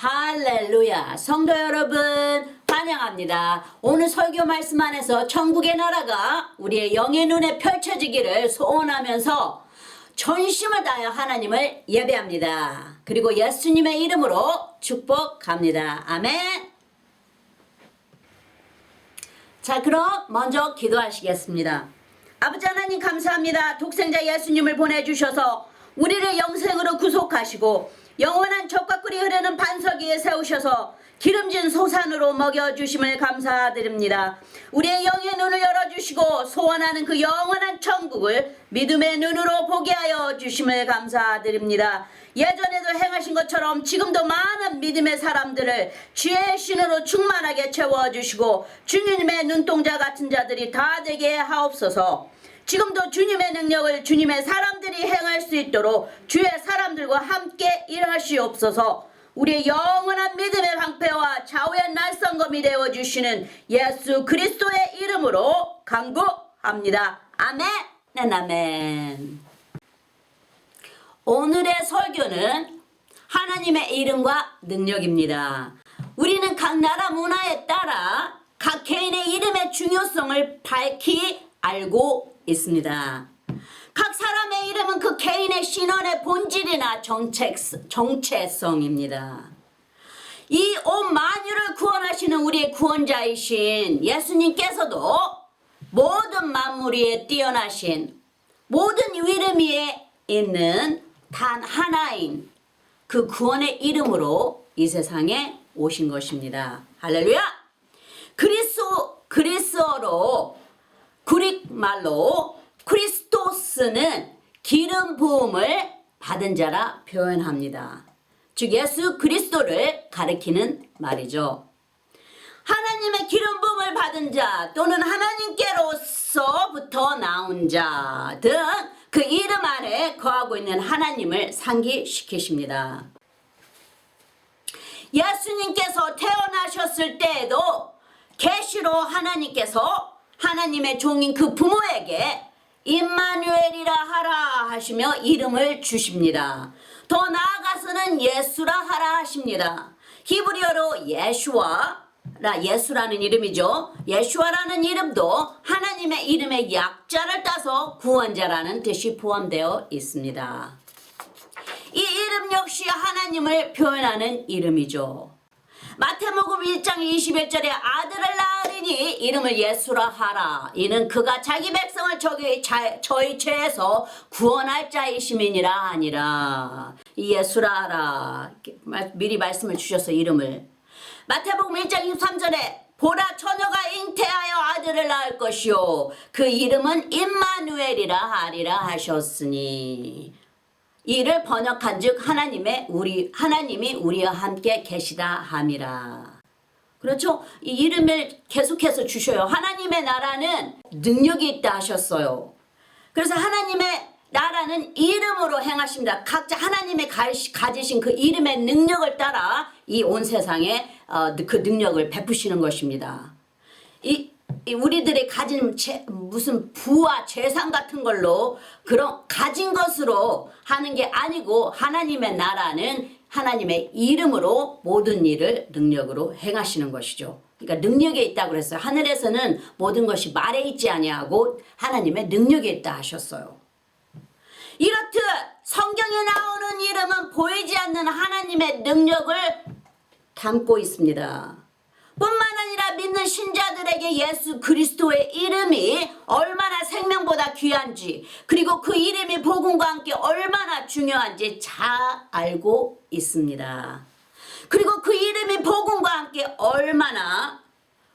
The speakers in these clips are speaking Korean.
할렐루야. 성도 여러분 환영합니다. 오늘 설교 말씀 안에서 천국의 나라가 우리의 영의 눈에 펼쳐지기를 소원하면서 전심을 다하여 하나님을 예배합니다. 그리고 예수님의 이름으로 축복합니다. 아멘. 자, 그럼 먼저 기도하시겠습니다. 아버지 하나님 감사합니다. 독생자 예수님을 보내주셔서 우리를 영생으로 구속하시고 영원한 젖과 꿀이 흐르는 반석 위에 세우셔서 기름진 소산으로 먹여주심을 감사드립니다. 우리의 영의 눈을 열어주시고 소원하는 그 영원한 천국을 믿음의 눈으로 보게 하여 주심을 감사드립니다. 예전에도 행하신 것처럼 지금도 많은 믿음의 사람들을 주의 신으로 충만하게 채워주시고 주님의 눈동자 같은 자들이 다 되게 하옵소서. 지금도 주님의 능력을 주님의 사람들이 행할 수 있도록 주의 사람들과 함께 일하시옵소서. 우리의 영원한 믿음의 방패와 좌우의 날성검이 되어주시는 예수 그리스도의 이름으로 간구합니다. 아멘. 아멘. 오늘의 설교는 하나님의 이름과 능력입니다. 우리는 각 나라 문화에 따라 각 개인의 이름의 중요성을 밝히 알고 있습니다. 각 사람의 이름은 그 개인의 신원의 본질이나 정체성입니다. 이 온 만유를 구원하시는 우리의 구원자이신 예수님께서도 모든 만물 위에 뛰어나신 모든 이름 위에 있는 단 하나인 그 구원의 이름으로 이 세상에 오신 것입니다. 할렐루야! 그리스어로 그릭 말로 크리스토스는 기름 부음을 받은 자라 표현합니다. 즉 예수 그리스도를 가리키는 말이죠. 하나님의 기름 부음을 받은 자 또는 하나님께로서부터 나온 자 등 그 이름 안에 거하고 있는 하나님을 상기시키십니다. 예수님께서 태어나셨을 때에도 계시로 하나님께서 하나님의 종인 그 부모에게 임마누엘이라 하라 하시며 이름을 주십니다. 더 나아가서는 예수라 하라 하십니다. 히브리어로 예수라는 이름이죠. 예수라는 이름도 하나님의 이름의 약자를 따서 구원자라는 뜻이 포함되어 있습니다. 이 이름 역시 하나님을 표현하는 이름이죠. 마태복음 1장 21절에 아들을 낳으리니 이름을 예수라 하라. 이는 그가 자기 백성을 저희 죄에서 구원할 자이심이니라 하니라. 이 예수라 하라. 미리 말씀을 주셔서 이름을. 마태복음 1장 23절에 보라 처녀가 잉태하여 아들을 낳을 것이요 그 이름은 임마누엘이라 하리라 하셨으니. 이를 번역한즉 하나님이 우리와 함께 계시다 함이라. 그렇죠? 이 이름을 계속해서 주셔요. 하나님의 나라는 능력이 있다 하셨어요. 그래서 하나님의 나라는 이름으로 행하십니다. 각자 하나님의 가지신 그 이름의 능력을 따라 이 온 세상에 그 능력을 베푸시는 것입니다. 우리들이 가진 무슨 부와 재산 같은 걸로 그런 가진 것으로 하는 게 아니고 하나님의 나라는 하나님의 이름으로 모든 일을 능력으로 행하시는 것이죠. 그러니까 능력에 있다고 그랬어요. 하늘에서는 모든 것이 말에 있지 아니하고 하나님의 능력에 있다 하셨어요. 이렇듯 성경에 나오는 이름은 보이지 않는 하나님의 능력을 담고 있습니다. 뿐만 아니라 믿는 신자들에게 예수 그리스도의 이름이 얼마나 생명보다 귀한지 그리고 그 이름이 복음과 함께 얼마나 중요한지 잘 알고 있습니다. 그리고 그 이름이 복음과 함께 얼마나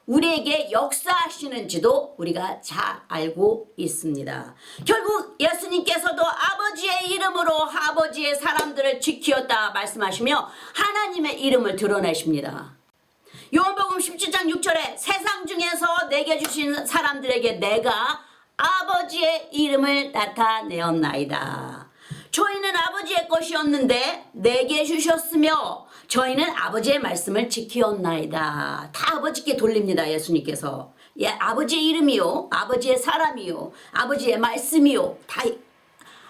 우리에게 역사하시는지도 우리가 잘 알고 있습니다. 결국 예수님께서도 아버지의 이름으로 아버지의 사람들을 지키었다 말씀하시며 하나님의 이름을 드러내십니다. 요한복음 17장 6절에 세상 중에서 내게 주신 사람들에게 내가 아버지의 이름을 나타내었나이다. 저희는 아버지의 것이었는데 내게 주셨으며 저희는 아버지의 말씀을 지키었나이다. 다 아버지께 돌립니다. 예수님께서. 아버지의 이름이요 아버지의 사람이요 아버지의 말씀이요 다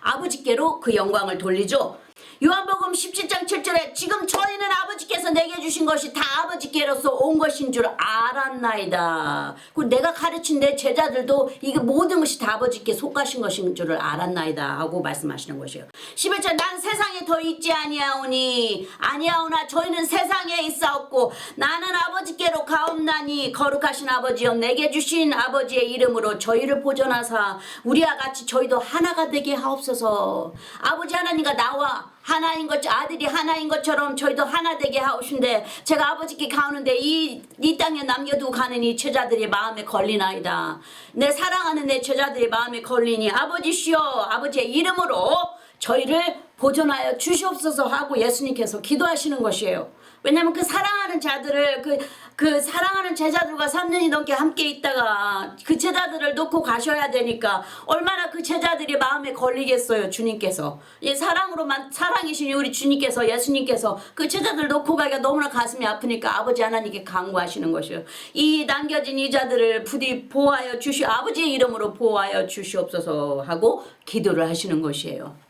아버지께로 그 영광을 돌리죠. 요한복음 17장 7절에 지금 저희는 아버지께서 내게 주신 것이 다 아버지께로서 온 것인 줄 알았나이다. 그리고 내가 가르친 내 제자들도 이게 모든 것이 다 아버지께 속하신 것인 줄을 알았나이다 하고 말씀하시는 것이에요. 11절 난 세상에 더 있지 아니하오나 저희는 세상에 있사옵고 나는 아버지께로 가옵나니 거룩하신 아버지여 내게 주신 아버지의 이름으로 저희를 보존하사 우리와 같이 저희도 하나가 되게 하옵소서. 아버지 하나님과 나와 하나인 것 아들이 하나인 것처럼 저희도 하나 되게 하오신데 제가 아버지께 가오는데 이 땅에 남겨두고 가는 이 제자들이 마음에 걸리나이다. 내 사랑하는 내 제자들이 마음에 걸리니 아버지시여 아버지의 이름으로 저희를 보존하여 주시옵소서 하고 예수님께서 기도하시는 것이에요. 왜냐하면 그 사랑하는 자들을 그 사랑하는 제자들과 3년이 넘게 함께 있다가 그 제자들을 놓고 가셔야 되니까 얼마나 그 제자들이 마음에 걸리겠어요. 주님께서 이 사랑으로만 사랑이신 우리 주님께서 예수님께서 그 제자들 놓고 가기가 너무나 가슴이 아프니까 아버지 하나님께 간구하시는 것이요. 이 남겨진 이 자들을 부디 보호하여 아버지의 이름으로 보호하여 주시옵소서 하고 기도를 하시는 것이에요.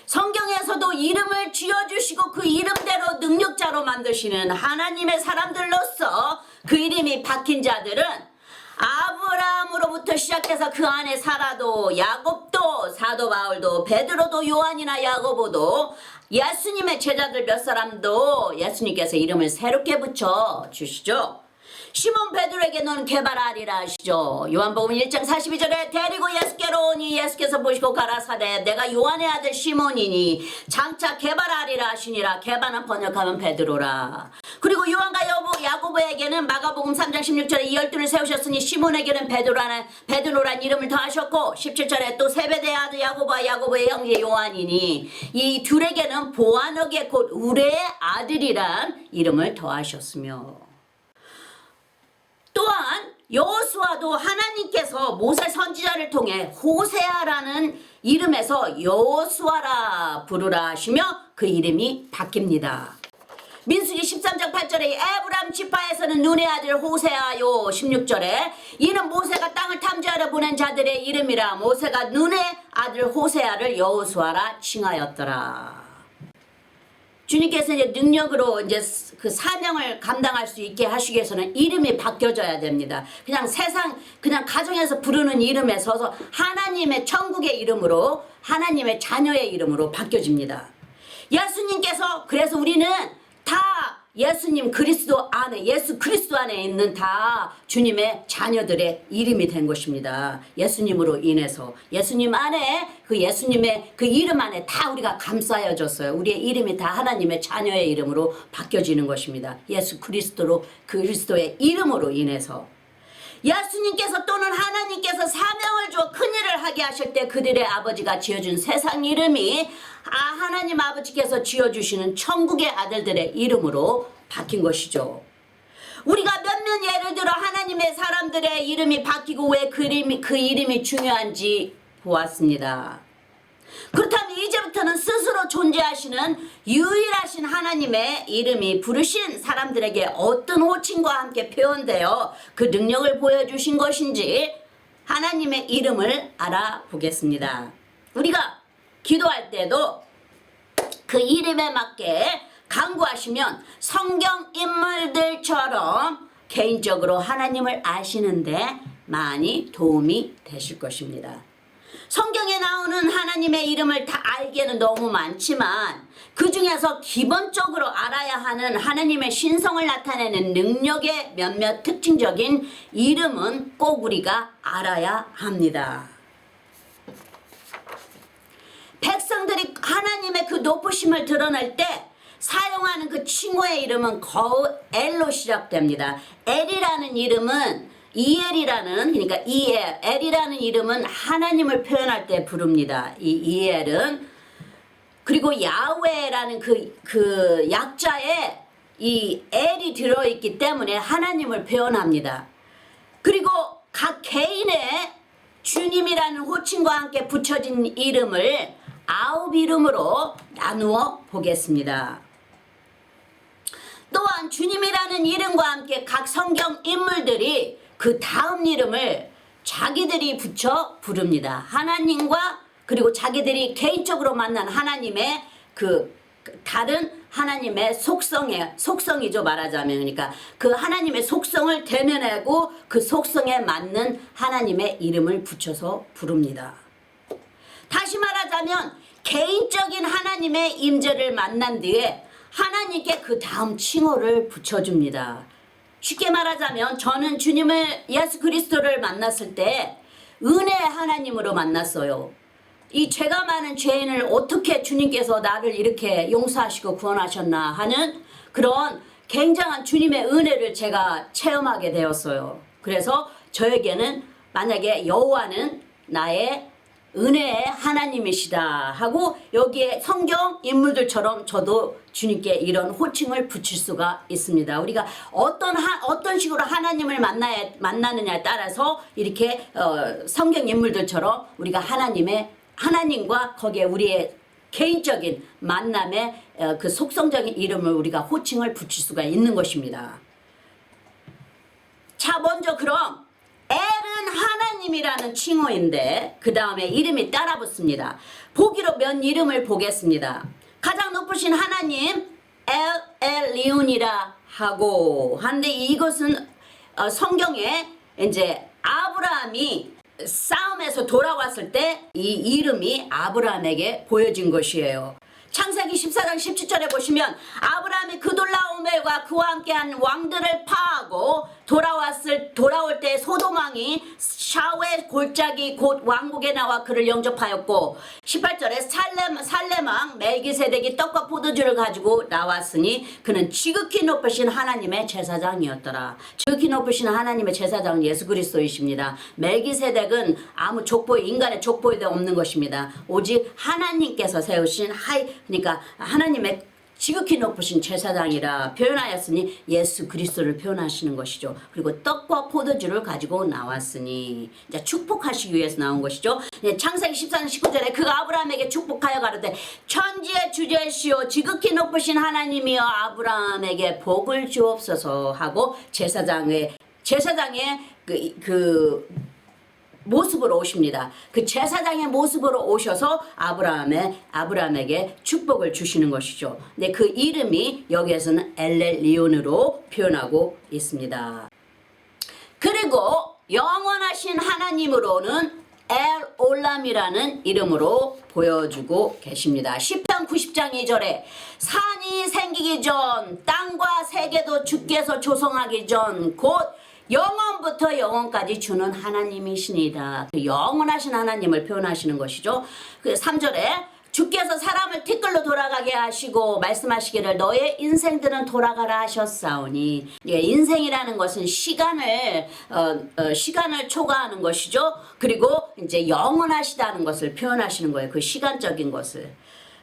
성경에서도 이름을 지어주시고 그 이름대로 능력자로 만드시는 하나님의 사람들로서 그 이름이 박힌 자들은 아브라함으로부터 시작해서 그 안에 사라도 야곱도 사도 바울도 베드로도 요한이나 야고보도 예수님의 제자들 몇 사람도 예수님께서 이름을 새롭게 붙여 주시죠. 시몬 베드로에게 너는 개발하리라 하시죠. 요한복음 1장 42절에 데리고 예수께로 오니 예수께서 보시고 가라사대 내가 요한의 아들 시몬이니 장차 개발하리라 하시니라. 개발은 번역하면 베드로라. 그리고 요한과 야고보에게는 마가복음 3장 16절에 이 12를 세우셨으니 시몬에게는 베드로란 이름을 더하셨고 17절에 또 세베대의 아들 야고보와 야고보의 형제 요한이니 이 둘에게는 보아너게 곧 우레의 아들이란 이름을 더하셨으며 또한 여호수아도 하나님께서 모세 선지자를 통해 호세아라는 이름에서 여호수아라 부르라 하시며 그 이름이 바뀝니다. 민수기 13장 8절에 에브람 지파에서는 눈의 아들 호세아요. 16절에 이는 모세가 땅을 탐지하러 보낸 자들의 이름이라 모세가 눈의 아들 호세아를 여호수아라 칭하였더라. 주님께서 이제 능력으로 이제 그 사명을 감당할 수 있게 하시기 위해서는 이름이 바뀌어져야 됩니다. 그냥 가정에서 부르는 이름에 서서 하나님의 천국의 이름으로 하나님의 자녀의 이름으로 바뀌어집니다. 예수님께서 그래서 우리는 다 예수님 그리스도 안에 예수 그리스도 안에 있는 다 주님의 자녀들의 이름이 된 것입니다. 예수님으로 인해서 예수님 안에 그 예수님의 그 이름 안에 다 우리가 감싸여졌어요. 우리의 이름이 다 하나님의 자녀의 이름으로 바뀌어지는 것입니다. 예수 그리스도의 이름으로 인해서 예수님께서 또는 하나님께서 사명을 주어 큰일을 하게 하실 때 그들의 아버지가 지어준 세상 이름이 하나님 아버지께서 지어주시는 천국의 아들들의 이름으로 바뀐 것이죠. 우리가 몇몇 예를 들어 하나님의 사람들의 이름이 바뀌고 왜 그 이름이 중요한지 보았습니다. 그렇다면 이제부터는 스스로 존재하시는 유일하신 하나님의 이름이 부르신 사람들에게 어떤 호칭과 함께 표현되어 그 능력을 보여주신 것인지 하나님의 이름을 알아보겠습니다. 우리가 기도할 때도 그 이름에 맞게 간구하시면 성경 인물들처럼 개인적으로 하나님을 아시는데 많이 도움이 되실 것입니다. 성경에 나오는 하나님의 이름을 다 알기에는 너무 많지만 그 중에서 기본적으로 알아야 하는 하나님의 신성을 나타내는 능력의 몇몇 특징적인 이름은 꼭 우리가 알아야 합니다. 백성들이 하나님의 그 높으심을 드러낼 때 사용하는 그 칭호의 이름은 거의 엘로 시작됩니다. 엘이라는 이름은 그러니까 엘이라는 이름은 하나님을 표현할 때 부릅니다. 이 엘은 그리고 야훼라는 그 약자에 이 엘이 들어있기 때문에 하나님을 표현합니다. 그리고 각 개인의 주님이라는 호칭과 함께 붙여진 이름을 9 이름으로 나누어 보겠습니다. 또한 주님이라는 이름과 함께 각 성경 인물들이 그 다음 이름을 자기들이 붙여 부릅니다. 하나님과 그리고 자기들이 개인적으로 만난 하나님의 그 다른 하나님의 속성이죠, 말하자면. 그러니까 그 하나님의 속성을 대면하고 그 속성에 맞는 하나님의 이름을 붙여서 부릅니다. 다시 말하자면 개인적인 하나님의 임재를 만난 뒤에 하나님께 그 다음 칭호를 붙여줍니다. 쉽게 말하자면 저는 주님을, 예수 그리스도를 만났을 때 은혜의 하나님으로 만났어요. 이 죄가 많은 죄인을 어떻게 주님께서 나를 이렇게 용서하시고 구원하셨나 하는 그런 굉장한 주님의 은혜를 제가 체험하게 되었어요. 그래서 저에게는 만약에 여호와는 나의 은혜의 하나님이시다 하고 여기에 성경 인물들처럼 저도 주님께 이런 호칭을 붙일 수가 있습니다. 우리가 어떤 식으로 하나님을 만나느냐에 따라서 이렇게 성경 인물들처럼 우리가 하나님과 거기에 우리의 개인적인 만남의 그 속성적인 이름을 우리가 호칭을 붙일 수가 있는 것입니다. 자, 먼저 그럼 엘은 하나님이라는 칭호인데 그 다음에 이름이 따라 붙습니다. 보기로 몇 이름을 보겠습니다. 가장 높으신 하나님 엘리온이라 하고 한데 이것은 성경에 이제 아브라함이 싸움에서 돌아왔을 때 이 이름이 아브라함에게 보여진 것이에요. 창세기 14장 17절에 보시면 아브라함이 그돌라오멜과 그와 함께한 왕들을 파하고 돌아올 때 소돔왕이 샤웨 골짜기 곧 왕국에 나와 그를 영접하였고 18절에 살렘왕 멜기세덱이 떡과 포도주를 가지고 나왔으니 그는 지극히 높으신 하나님의 제사장이었더라. 지극히 높으신 하나님의 제사장은 예수 그리스도이십니다. 멜기세덱은 아무 인간의 족보에도 없는 것입니다. 오직 하나님께서 세우신 그러니까 하나님의 지극히 높으신 제사장이라 표현하였으니 예수 그리스도를 표현하시는 것이죠. 그리고 떡과 포도주를 가지고 나왔으니 이제 축복하시기 위해서 나온 것이죠. 창세기 14장 19절에 그가 아브라함에게 축복하여 가로되 천지의 주제시오 지극히 높으신 하나님이여 아브라함에게 복을 주옵소서 하고 제사장의 그 모습으로 오십니다. 그 제사장의 모습으로 오셔서 아브라함에게 축복을 주시는 것이죠. 근데 그 이름이 여기에서는 엘리온으로 표현하고 있습니다. 그리고 영원하신 하나님으로는 엘올람이라는 이름으로 보여주고 계십니다. 시편 90장 2절에 산이 생기기 전 땅과 세계도 주께서 조성하기 전 곧 영원부터 영원까지 주는 하나님이시니라. 그 영원하신 하나님을 표현하시는 것이죠. 그 3절에 주께서 사람을 티끌로 돌아가게 하시고 말씀하시기를 너의 인생들은 돌아가라 하셨사오니 인생이라는 것은 시간을 초과하는 것이죠. 그리고 이제 영원하시다는 것을 표현하시는 거예요. 그 시간적인 것을.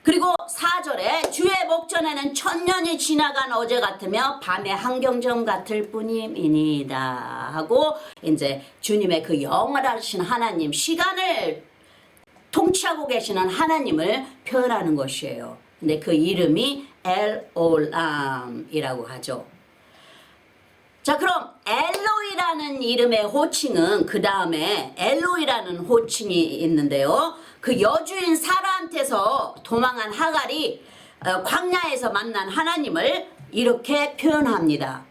그리고 4절에 주의 목전에는 천년이 지나간 어제 같으며 밤의 한경점 같을 뿐임이니이다 하고 이제 주님의 그 영원하신 하나님 시간을 통치하고 계시는 하나님을 표현하는 것이에요. 근데 그 이름이 엘올람이라고 하죠. 자, 그럼 엘로이라는 이름의 호칭은 그 다음에 엘로이라는 호칭이 있는데요. 그 여주인 사라한테서 도망한 하갈이 광야에서 만난 하나님을 이렇게 표현합니다.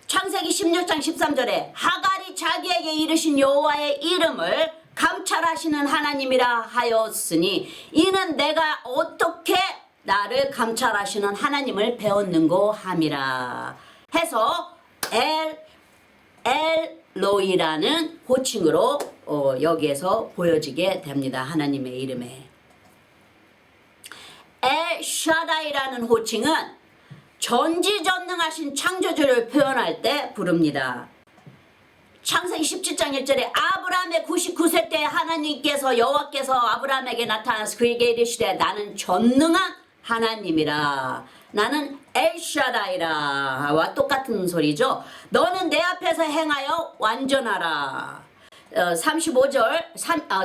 창세기 16장 13절에 하갈이 자기에게 이르신 여호와의 이름을 감찰하시는 하나님이라 하였으니 이는 내가 어떻게 나를 감찰하시는 하나님을 배웠는고 함이라 해서 엘로이라는 호칭으로 여기에서 보여지게 됩니다. 하나님의 이름에. 엘샤다이라는 호칭은 전지전능하신 창조주를 표현할 때 부릅니다. 창세기 17장 1절에 아브라함의 99세 때 하나님께서 여호와께서 아브라함에게 나타나서 그에게 이르시되 나는 전능한 하나님이라. 나는 엘샤다이라와 똑같은 소리죠. 너는 내 앞에서 행하여 완전하라. 35절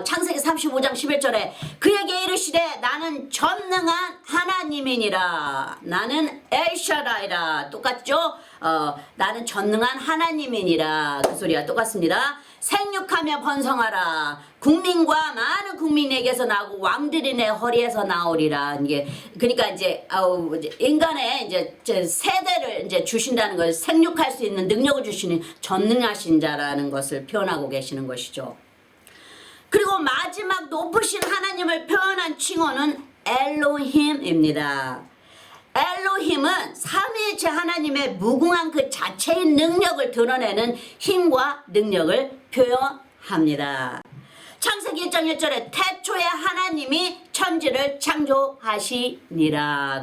창세기 35장 11절에 그에게 이르시되 나는 전능한 하나님이니라. 나는 엘샤다이라. 똑같죠? 나는 전능한 하나님이니라. 그 소리가 똑같습니다. 생육하며 번성하라. 국민과 많은 국민에게서 나오고 왕들이 내 허리에서 나오리라. 이게 그러니까 이제 인간의 이제 세대를 이제 주신다는 걸 생육할 수 있는 능력을 주시는 전능하신 자라는 것을 표현하고 계시는 것이죠. 그리고 마지막 높으신 하나님을 표현한 칭호는 엘로힘입니다. 엘로힘은 삼위일체 하나님의 무궁한 그 자체의 능력을 드러내는 힘과 능력을 표현합니다. 창세기 1장 1절에 태초에 하나님이 천지를 창조하시니라.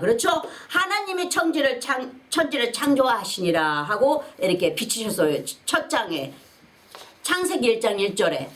그렇죠? 하나님이 천지를 창조하시니라 하고 이렇게 비치셨어요. 첫 장에 창세기 1장 1절에.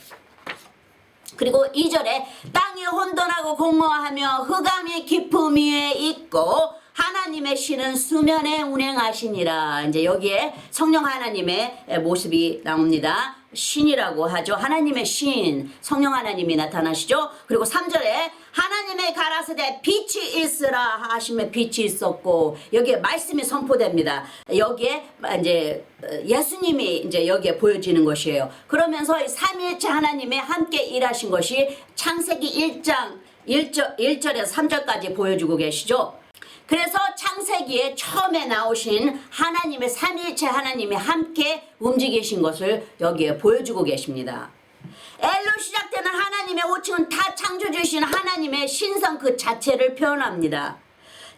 그리고 2절에 땅이 혼돈하고 공허하며 흑암이 깊음 위에 있고 하나님의 신은 수면에 운행하시니라. 이제 여기에 성령 하나님의 모습이 나옵니다. 신이라고 하죠. 하나님의 신, 성령 하나님이 나타나시죠. 그리고 3절에 하나님의 가라사대 빛이 있으라 하시며 빛이 있었고, 여기에 말씀이 선포됩니다. 여기에 이제 예수님이 이제 여기에 보여지는 것이에요. 그러면서 삼위일체 하나님의 함께 일하신 것이 창세기 1장 1절에서 3절까지 보여주고 계시죠. 그래서 창세기에 처음에 나오신 하나님의 삼위일체 하나님이 함께 움직이신 것을 여기에 보여주고 계십니다. 엘로 시작되는 하나님의 호칭은 다 창조주신 하나님의 신성 그 자체를 표현합니다.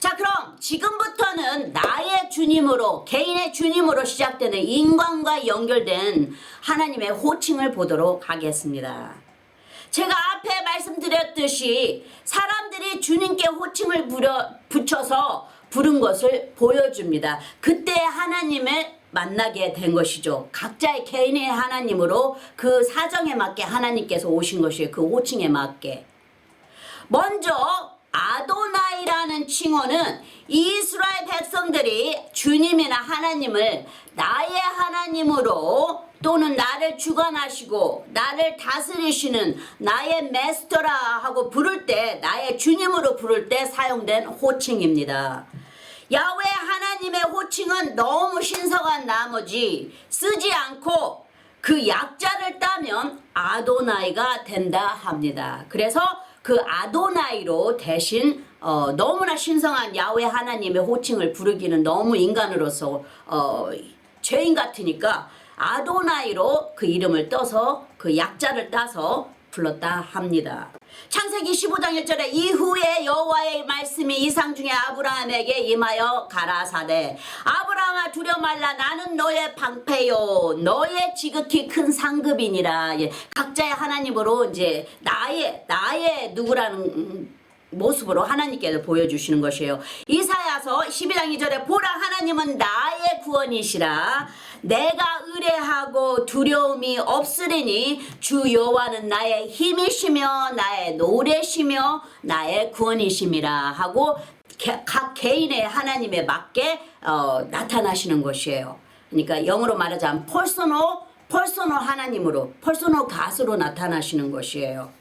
자, 그럼 지금부터는 나의 주님으로, 개인의 주님으로 시작되는 인간과 연결된 하나님의 호칭을 보도록 하겠습니다. 제가 앞에 말씀드렸듯이 사람들이 주님께 호칭을 붙여서 부른 것을 보여줍니다. 그때 하나님을 만나게 된 것이죠. 각자의 개인의 하나님으로 그 사정에 맞게 하나님께서 오신 것이에요. 그 호칭에 맞게. 먼저 아도나이라는 칭호는 이스라엘 백성들이 주님이나 하나님을 나의 하나님으로 또는 나를 주관하시고 나를 다스리시는 나의 메스터라 하고 부를 때, 나의 주님으로 부를 때 사용된 호칭입니다. 야훼 하나님의 호칭은 너무 신성한 나머지 쓰지 않고 그 약자를 따면 아도나이가 된다 합니다. 그래서 그 아도나이로 대신 너무나 신성한 야훼 하나님의 호칭을 부르기는 너무 인간으로서 죄인 같으니까 아도나이로 그 이름을 떠서 그 약자를 따서 불렀다 합니다. 창세기 15장 1절에 이후에 여호와의 말씀이 이상 중에 아브라함에게 임하여 가라사대 아브라함아 두려 말라 나는 너의 방패요 너의 지극히 큰 상급이니라. 각자의 하나님으로 이제 나의 누구라는 모습으로 하나님께서 보여주시는 것이에요. 이사야서 12장 2절에 보라 하나님은 나의 구원이시라 내가 의뢰하고 두려움이 없으리니 주 여호와는 나의 힘이시며 나의 노래시며 나의 구원이심이라 하고 각 개인의 하나님에 맞게 나타나시는 것이에요. 그러니까 영어로 말하자면 퍼스널 하나님으로, 퍼스널 가수로 나타나시는 것이에요.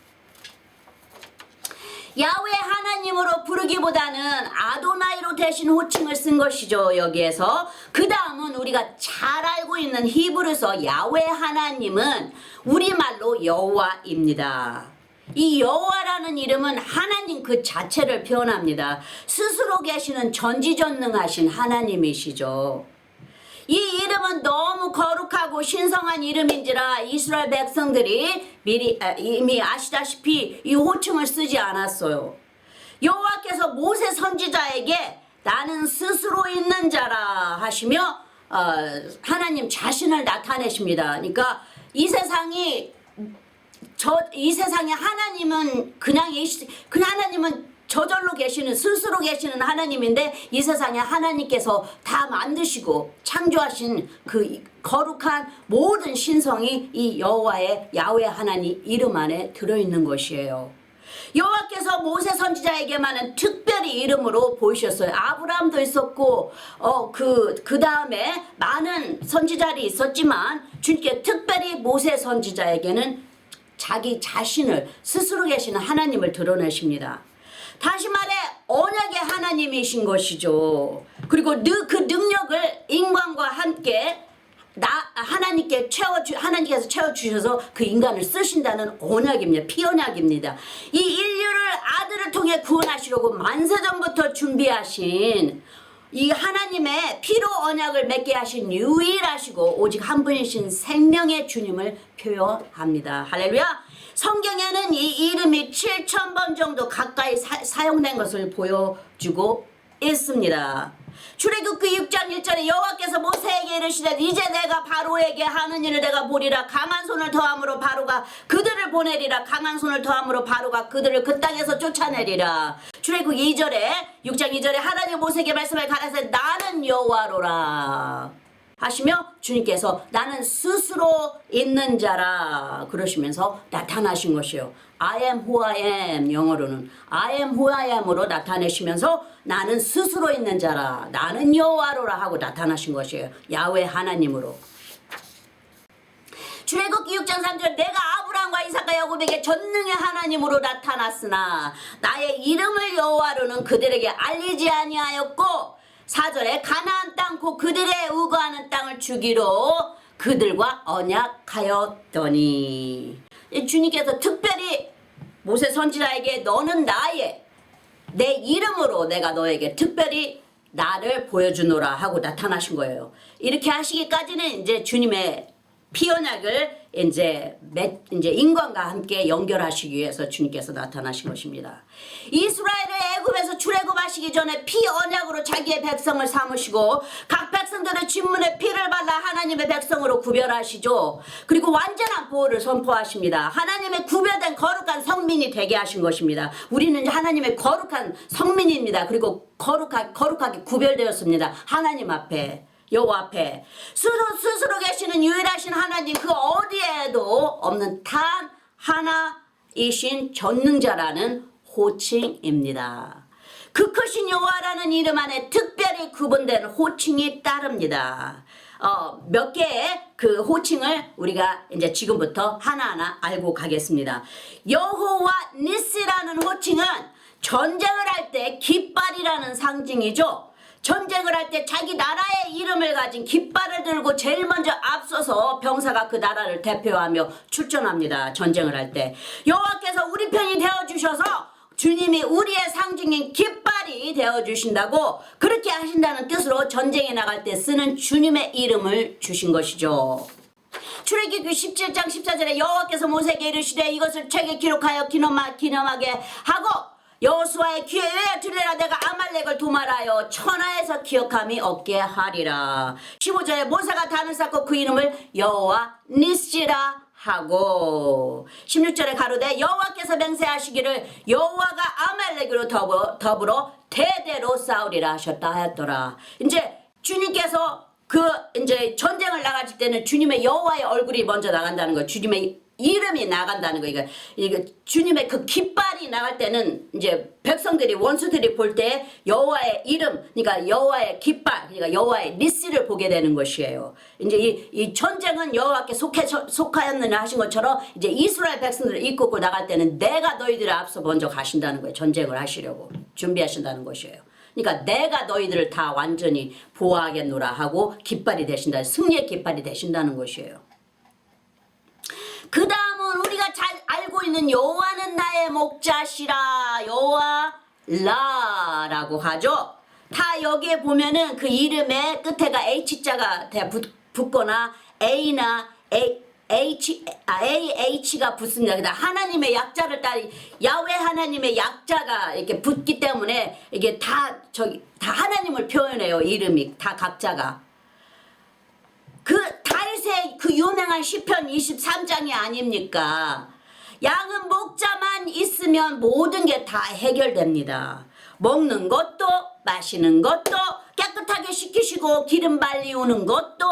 야훼 하나님으로 부르기보다는 아도나이로 대신 호칭을 쓴 것이죠. 여기에서 그 다음은 우리가 잘 알고 있는 히브리서 야훼 하나님은 우리말로 여호와입니다. 이 여호와라는 이름은 하나님 그 자체를 표현합니다. 스스로 계시는 전지전능하신 하나님이시죠. 이 이름은 너무 거룩하고 신성한 이름인지라 이스라엘 백성들이 이미 아시다시피 이 호칭을 쓰지 않았어요. 여호와께서 모세 선지자에게 나는 스스로 있는 자라 하시며 하나님 자신을 나타내십니다. 그러니까 이 세상에 하나님은 그냥 하나님은 저절로 계시는 스스로 계시는 하나님인데 이 세상에 하나님께서 다 만드시고 창조하신 그 거룩한 모든 신성이 이 여호와의 야훼 하나님 이름 안에 들어있는 것이에요. 여호와께서 모세 선지자에게만은 특별히 이름으로 보이셨어요. 아브라함도 있었고 그 다음에 많은 선지자들이 있었지만 주님께 특별히 모세 선지자에게는 자기 자신을 스스로 계시는 하나님을 드러내십니다. 다시 말해 언약의 하나님이신 것이죠. 그리고 그 능력을 인간과 함께 하나님께서 채워주셔서 그 인간을 쓰신다는 언약입니다. 피언약입니다. 이 인류를 아들을 통해 구원하시려고 만세전부터 준비하신 이 하나님의 피로 언약을 맺게 하신 유일하시고 오직 한 분이신 생명의 주님을 표현합니다. 할렐루야. 성경에는 이 이름이 7,000번 정도 가까이 사용된 것을 보여주고 있습니다. 출애굽기 6장 1절에 여호와께서 모세에게 이르시되 이제 내가 바로에게 하는 일을 내가 보리라. 강한 손을 더함으로 바로가 그들을 보내리라. 강한 손을 더함으로 바로가 그들을 그 땅에서 쫓아내리라. 출애굽기 2절에 6장 2절에 하나님 모세에게 말씀을 가라사대 나는 여호와로라 하시며 주님께서 나는 스스로 있는 자라 그러시면서 나타나신 것이요. I am who I am, 영어로는 I am who I am으로 나타내시면서 나는 스스로 있는 자라 나는 여호와로라 하고 나타나신 것이에요. 야훼 하나님으로. 출애굽기 6장 3절 내가 아브라함과 이삭과 야곱에게 전능의 하나님으로 나타났으나 나의 이름을 여호와로는 그들에게 알리지 아니하였고 4절에 가나안 땅 곧 그들의 우거하는 땅을 주기로 그들과 언약하였더니 주님께서 특별히 모세 선지자에게 너는 내 이름으로 내가 너에게 특별히 나를 보여주노라 하고 나타나신 거예요. 이렇게 하시기까지는 이제 주님의 피언약을 이제 인간과 함께 연결하시기 위해서 주님께서 나타나신 것입니다. 이스라엘을 애굽에서 출애굽하시기 전에 피언약으로 자기의 백성을 삼으시고 각 백성들의 진문에 피를 발라 하나님의 백성으로 구별하시죠. 그리고 완전한 보호를 선포하십니다. 하나님의 구별된 거룩한 성민이 되게 하신 것입니다. 우리는 하나님의 거룩한 성민입니다. 그리고 거룩하게 구별되었습니다. 하나님 앞에. 여호와 앞에 스스로 계시는 유일하신 하나님 그 어디에도 없는 단 하나이신 전능자라는 호칭입니다. 그 크신 여호와라는 이름 안에 특별히 구분된 호칭이 따릅니다. 몇 개의 그 호칭을 우리가 이제 지금부터 하나하나 알고 가겠습니다. 여호와 니시라는 호칭은 전쟁을 할 때 깃발이라는 상징이죠. 전쟁을 할 때 자기 나라의 이름을 가진 깃발을 들고 제일 먼저 앞서서 병사가 그 나라를 대표하며 출전합니다. 전쟁을 할 때 여호와께서 우리 편이 되어주셔서 주님이 우리의 상징인 깃발이 되어주신다고 그렇게 하신다는 뜻으로 전쟁에 나갈 때 쓰는 주님의 이름을 주신 것이죠. 출애굽기 17장 14절에 여호와께서 모세에게 이르시되 이것을 책에 기록하여 기념하게 하고 여호수아의 귀에 들으라 내가 아말렉을 도말하여 천하에서 기억함이 없게 하리라. 15절에 모세가 단을 쌓고 그 이름을 여호와 니시라 하고 16절에 가로되 여호와께서 맹세하시기를 여호와가 아말렉으로 더불어 대대로 싸우리라 하셨다 하였더라. 이제 주님께서 이제 전쟁을 나가실 때는 주님의 여호와의 얼굴이 먼저 나간다는 거예요. 주님의 이름이 나간다는 거예요. 이거 주님의 그 깃발이 나갈 때는 이제 백성들이 원수들이 볼 때 여호와의 이름, 그러니까 여호와의 깃발, 그러니까 여호와의 니시를 보게 되는 것이에요. 이제 이 전쟁은 여호와께 속하였느냐 하신 것처럼 이제 이스라엘 백성들을 이끌고 나갈 때는 내가 너희들을 앞서 먼저 가신다는 거예요. 전쟁을 하시려고 준비하신다는 것이에요. 그러니까 내가 너희들을 다 완전히 보호하겠노라 하고 깃발이 되신다, 승리의 깃발이 되신다는 것이에요. 그 다음은 우리가 잘 알고 있는 여호와는 나의 목자시라 여호와 라라고 하죠. 다 여기에 보면은 그 이름의 끝에가 H자가 붙거나 A나 AH가 붙습니다. 그다음 하나님의 약자를 따리 야훼 하나님의 약자가 이렇게 붙기 때문에 이게 다 하나님을 표현해요. 이름이 다 각자가. 그 다윗의 그 유명한 시편 23장이 아닙니까? 양은 목자만 있으면 모든 게 다 해결됩니다. 먹는 것도 마시는 것도 깨끗하게 씻기시고 기름 발리우는 것도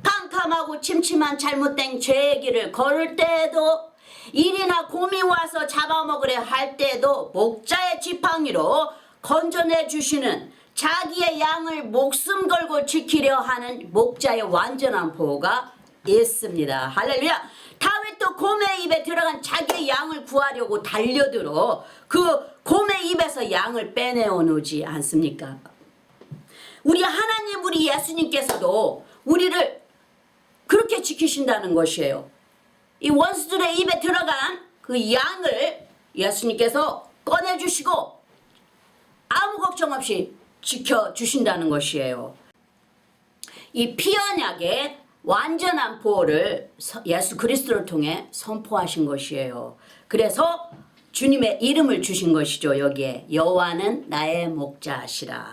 캄캄하고 침침한 잘못된 죄의 길을 걸을 때에도 일이나 곰이 와서 잡아먹으려 할 때에도 목자의 지팡이로 건져내 주시는 자기의 양을 목숨 걸고 지키려 하는 목자의 완전한 보호가 있습니다. 할렐루야. 다윗도 곰의 입에 들어간 자기의 양을 구하려고 달려들어 그 곰의 입에서 양을 빼내어놓지 않습니까? 우리 하나님 우리 예수님께서도 우리를 그렇게 지키신다는 것이에요. 이 원수들의 입에 들어간 그 양을 예수님께서 꺼내주시고 아무 걱정 없이 지켜주신다는 것이에요. 이 피언약의 완전한 보호를 예수 그리스도를 통해 선포하신 것이에요. 그래서 주님의 이름을 주신 것이죠. 여기에 여호와는 나의 목자시라.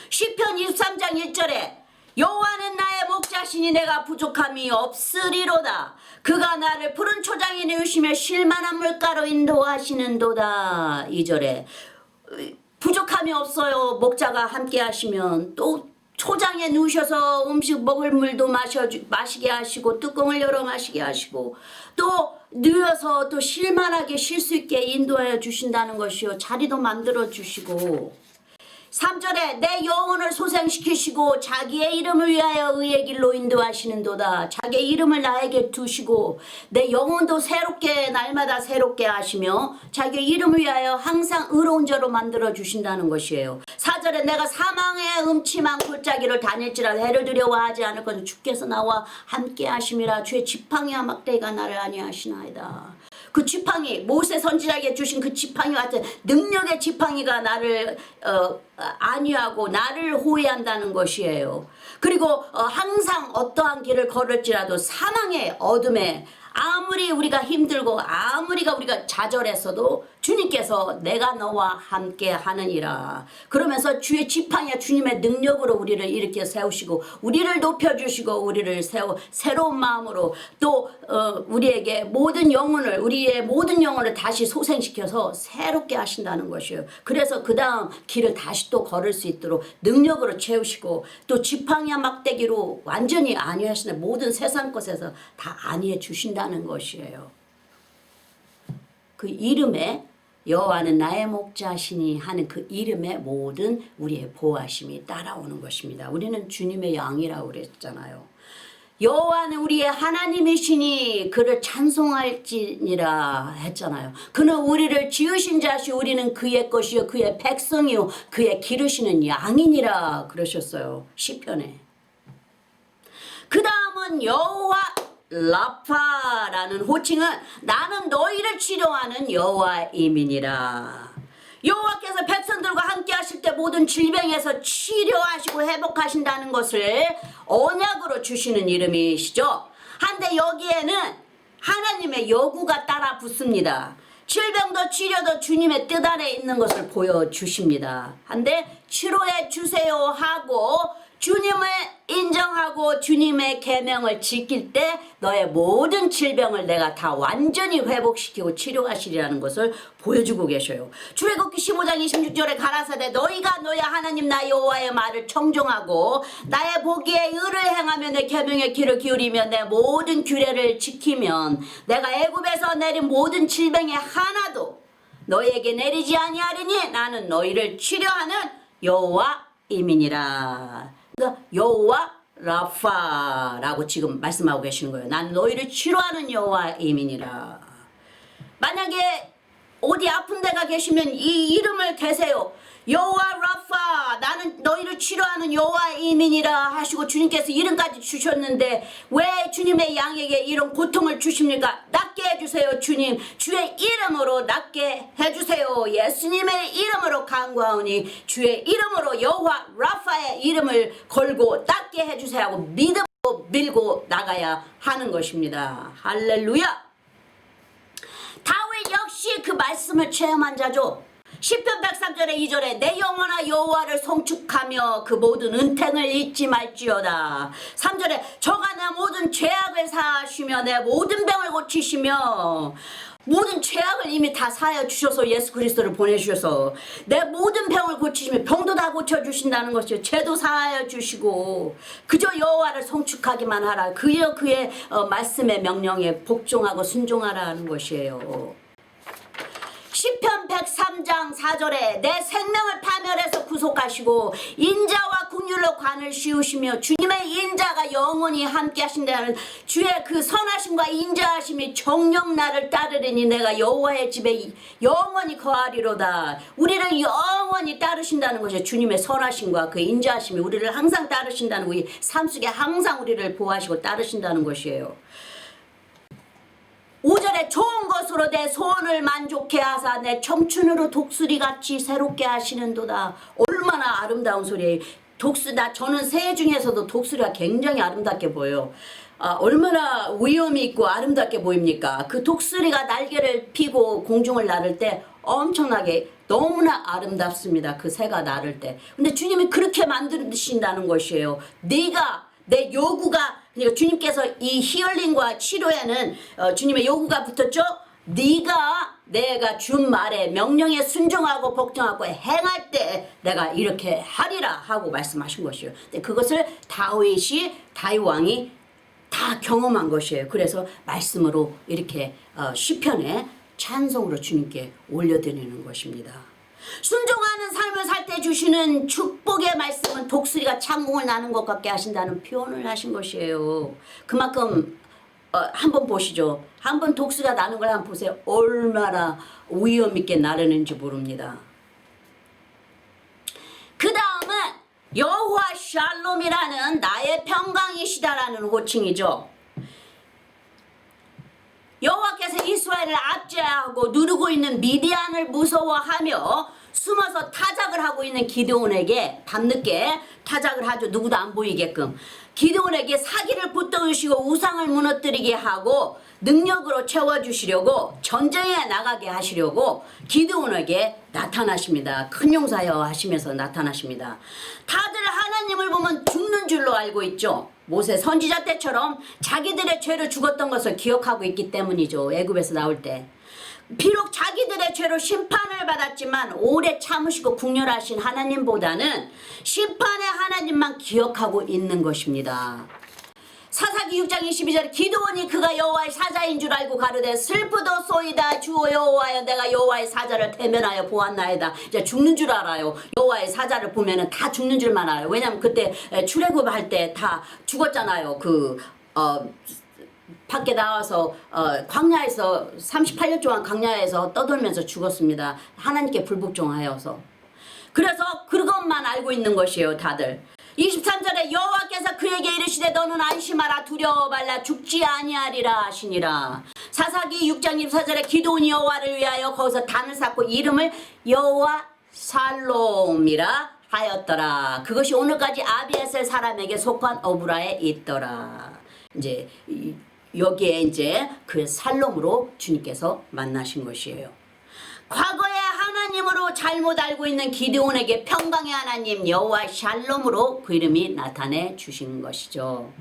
시편 23장 1절에 여호와는 나의 목자시니 내가 부족함이 없으리로다. 그가 나를 푸른 초장에 누우시며 쉴만한 물가로 인도하시는도다. 2절에 부족함이 없어요. 목자가 함께 하시면. 또 초장에 누우셔서 음식 먹을 물도 마시게 하시고 뚜껑을 열어 마시게 하시고 또 누워서 또 쉴만하게 쉴 수 있게 인도하여 주신다는 것이요. 자리도 만들어 주시고 3절에 내 영혼을 소생시키시고 자기의 이름을 위하여 의의 길로 인도하시는도다. 자기의 이름을 나에게 두시고 내 영혼도 새롭게 날마다 새롭게 하시며 자기의 이름을 위하여 항상 의로운 자로 만들어 주신다는 것이에요. 4절에 내가 사망의 음침한 골짜기를 다닐지라도 해를 두려워하지 않을 것을 주께서 나와 함께 하심이라. 주의 지팡이와 막대기가 나를 안위하시나이다. 그 지팡이, 모세 선지자에게 주신 그 지팡이 같은 능력의 지팡이가 나를 안위하고 나를 호위한다는 것이에요. 그리고 항상 어떠한 길을 걸을지라도 사망의 어둠에 아무리 우리가 힘들고 아무리 우리가 좌절했어도 주님께서 내가 너와 함께 하느니라. 그러면서 주의 지팡이와 주님의 능력으로 우리를 일으켜 세우시고 우리를 높여주시고 우리를 새로운 마음으로 또 우리에게 우리의 모든 영혼을 다시 소생시켜서 새롭게 하신다는 것이에요. 그래서 그 다음 길을 다시 또 걸을 수 있도록 능력으로 채우시고 또 지팡이와 막대기로 완전히 안위하시는 모든 세상 것에서 다 안위해 주신다는 것이에요. 그 이름에 여호와는 나의 목자시니 하는 그 이름에 모든 우리의 보호하심이 따라오는 것입니다. 우리는 주님의 양이라고 그랬잖아요. 여호와는 우리의 하나님이시니 그를 찬송할지니라 했잖아요. 그는 우리를 지으신 자시 우리는 그의 것이요 그의 백성이요 그의 기르시는 양이니라 그러셨어요. 시편에. 그 다음은 여호와 라파라는 호칭은 나는 너희를 치료하는 여호와임이니라. 여호와께서 백성들과 함께 하실 때 모든 질병에서 치료하시고 회복하신다는 것을 언약으로 주시는 이름이시죠. 한데 여기에는 하나님의 요구가 따라 붙습니다. 질병도 치료도 주님의 뜻 안에 있는 것을 보여주십니다. 한데 치료해 주세요 하고 주님을 인정하고 주님의 계명을 지킬 때 너의 모든 질병을 내가 다 완전히 회복시키고 치료하시리라는 것을 보여주고 계셔요. 출애굽기 15장 26절에 가라사대 너희가 너희 하나님 나 여호와의 말을 청종하고 나의 보기에 의를 행하며 내 계명의 귀를 기울이며 내 모든 규례를 지키면 내가 애굽에서 내린 모든 질병의 하나도 너희에게 내리지 아니하리니 나는 너희를 치료하는 여호와임이니라. 그러니까 여호와 라파라고 지금 말씀하고 계시는 거예요. 난 너희를 치료하는 여호와임이니라. 만약에 어디 아픈 데가 계시면 이 이름을 대세요. 여호와 라파 나는 너희를 치료하는 여호와임이니라 하시고 주님께서 이름까지 주셨는데 왜 주님의 양에게 이런 고통을 주십니까? 낫게 해주세요. 주님 주의 이름으로 낫게 해주세요. 예수님의 이름으로 간구하오니 주의 이름으로 여호와 라파의 이름을 걸고 낫게 해주세요 하고 믿음으로 밀고 나가야 하는 것입니다. 할렐루야. 다윗 역시 그 말씀을 체험한 자죠. 시편 103절에 2절에 내 영혼아 여호와를 송축하며 그 모든 은택을 잊지 말지어다. 3절에 저가 내 모든 죄악을 사하시며 내 모든 병을 고치시며 모든 죄악을 이미 다 사하여 주셔서 예수 그리스도를 보내주셔서 내 모든 병을 고치시며 병도 다 고쳐주신다는 것이요 죄도 사하여 주시고 그저 여호와를 송축하기만 하라. 그의 말씀의 명령에 복종하고 순종하라는 것이에요. 시편 103장 4절에 내 생명을 파멸해서 구속하시고 인자와 긍휼을 줄로 관을 씌우시며 주님의 인자가 영원히 함께 하신다는 주의 그 선하심과 인자하심이 정녕 나를 따르리니 내가 여호와의 집에 영원히 거하리로다. 우리를 영원히 따르신다는 것이 주님의 선하심과 그 인자하심이 우리를 항상 따르신다는 우리 삶 속에 항상 우리를 보호하시고 따르신다는 것이에요. 5절에 좋은 것으로 내 소원을 만족해 하사 내 청춘으로 독수리같이 새롭게 하시는도다. 얼마나 아름다운 소리예요. 저는 새 중에서도 독수리가 굉장히 아름답게 보여요. 얼마나 위엄이 있고 아름답게 보입니까? 그 독수리가 날개를 피고 공중을 나를 때 엄청나게 너무나 아름답습니다. 그 새가 나를 때. 근데 주님이 그렇게 만드신다는 것이에요. 네가 내 요구가, 그러니까 주님께서 이 히얼링과 치료에는 주님의 요구가 붙었죠. 내가 준 말에 명령에 순종하고 복종하고 행할 때 내가 이렇게 하리라 하고 말씀하신 것이에요. 근데 그것을 다윗 왕이 다 경험한 것이에요. 그래서 말씀으로 이렇게 시편에 찬송으로 주님께 올려드리는 것입니다. 순종하는 삶을 살 때 주시는 축복의 말씀은 독수리가 창공을 나는 것 같게 하신다는 표현을 하신 것이에요. 그만큼 한번 보시죠. 한번 독수리가 나는 걸 한번 보세요. 얼마나 위험 있게 나르는지 모릅니다. 그 다음은 여호와 샬롬이라는 나의 평강이시다라는 호칭이죠. 여호와께서 이스라엘을 압제하고 누르고 있는 미디안을 무서워하며 숨어서 타작을 하고 있는 기드온에게 밤늦게 타작을 하죠. 누구도 안 보이게끔. 기드온에게 사기를 붙들으시고 우상을 무너뜨리게 하고 능력으로 채워주시려고 전쟁에 나가게 하시려고 기드온에게 나타나십니다. 큰 용사여 하시면서 나타나십니다. 다들 하나님을 보면 죽는 줄로 알고 있죠. 모세 선지자 때처럼 자기들의 죄로 죽었던 것을 기억하고 있기 때문이죠. 애굽에서 나올 때. 비록 자기들의 죄로 심판을 받았지만 오래 참으시고 국률하신 하나님보다는 심판의 하나님만 기억하고 있는 것입니다. 사사기 6장 22절 기드온이 그가 여호와의 사자인 줄 알고 가르되 슬프도소이다 주 여호와여 내가 여호와의 사자를 대면하여 보았나이다. 이제 죽는 줄 알아요. 여호와의 사자를 보면은 다 죽는 줄만 알아요. 왜냐면 그때 출애굽할 때 다 죽었잖아요. 밖에 나와서 광야에서 38년 동안 광야에서 떠돌면서 죽었습니다. 하나님께 불복종하여서. 그래서 그것만 알고 있는 것이에요. 다들. 23절에 여호와께서 그에게 이르시되 너는 안심하라 두려워 말라 죽지 아니하리라 하시니라. 사사기 6장 24절에 기드온이 여호와를 위하여 거기서 단을 쌓고 이름을 여호와 살롬이라 하였더라. 그것이 오늘까지 아비에셀 사람에게 속한 어브라에 있더라. 이제 여기에 이제 그 살롬으로 주님께서 만나신 것이에요. 과거에 하나님으로 잘못 알고 있는 기드온에게 평강의 하나님 여호와 샬롬으로 그 이름이 나타내 주신 것이죠.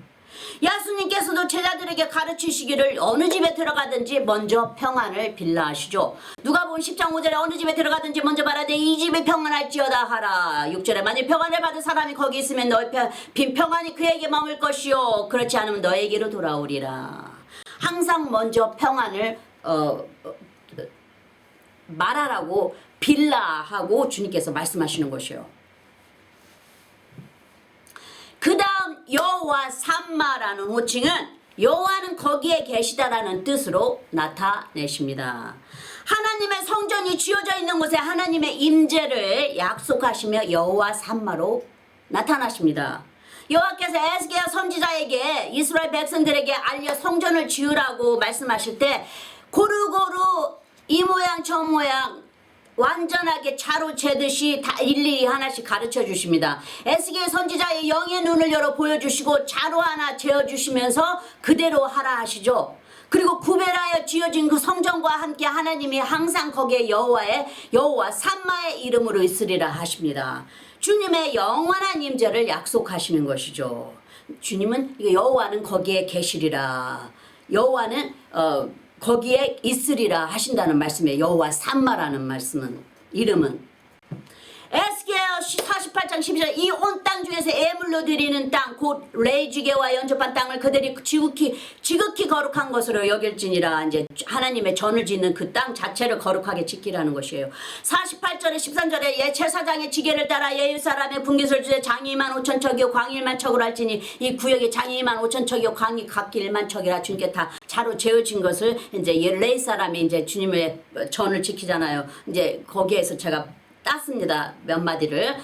예수님께서도 제자들에게 가르치시기를 어느 집에 들어가든지 먼저 평안을 빌라 하시죠. 누가복음 10장 5절에 어느 집에 들어가든지 먼저 말하되 이 집이 평안할지어다 하라. 6절에 만일 평안을 받은 사람이 거기 있으면 너의 빈 평안이 그에게 머물 것이요 그렇지 않으면 너에게로 돌아오리라. 항상 먼저 평안을 말하라고 빌라 하고 주님께서 말씀하시는 것이요. 그 다음 여호와 삼마라는 호칭은 여호와는 거기에 계시다라는 뜻으로 나타내십니다. 하나님의 성전이 지어져 있는 곳에 하나님의 임재를 약속하시며 여호와 삼마로 나타나십니다. 여호와께서 에스겔 선지자에게 이스라엘 백성들에게 알려 성전을 지으라고 말씀하실 때 고루고루 이 모양 저 모양 완전하게 차로 재듯이 다 일일이 하나씩 가르쳐 주십니다. 에스겔 선지자의 영의 눈을 열어 보여주시고 차로 하나 재어주시면서 그대로 하라 하시죠. 그리고 구별하여 지어진 그 성전과 함께 하나님이 항상 거기에 여호와 삼마의 이름으로 있으리라 하십니다. 주님의 영원한 임재를 약속하시는 것이죠. 주님은 여호와는 거기에 계시리라. 여호와는 거기에 있으리라 하신다는 말씀이에요. 여호와 삼마라는 말씀은 이름은 에스겔 48장 12절 이 온 땅 중에서 예물로 드리는 땅 곧 레이지게와 연접한 땅을 그들이 지극히 거룩한 것으로 여길지니라. 이제 하나님의 전을 짓는 그 땅 자체를 거룩하게 지키라는 것이에요. 48절에 13절에 예 제사장의 지게를 따라 예루살렘의 분깃을 주되 장이 2만 5천 척이요 광이 1만 척으로 할지니 이 구역에 장이 2만 5천 척이요 광이 각기 1만 척이라. 주님께 다 자로 재어진 것을 이제 레이 사람이 이제 주님의 전을 지키잖아요. 이제 거기에서 제가 땄습니다. 몇 마디를.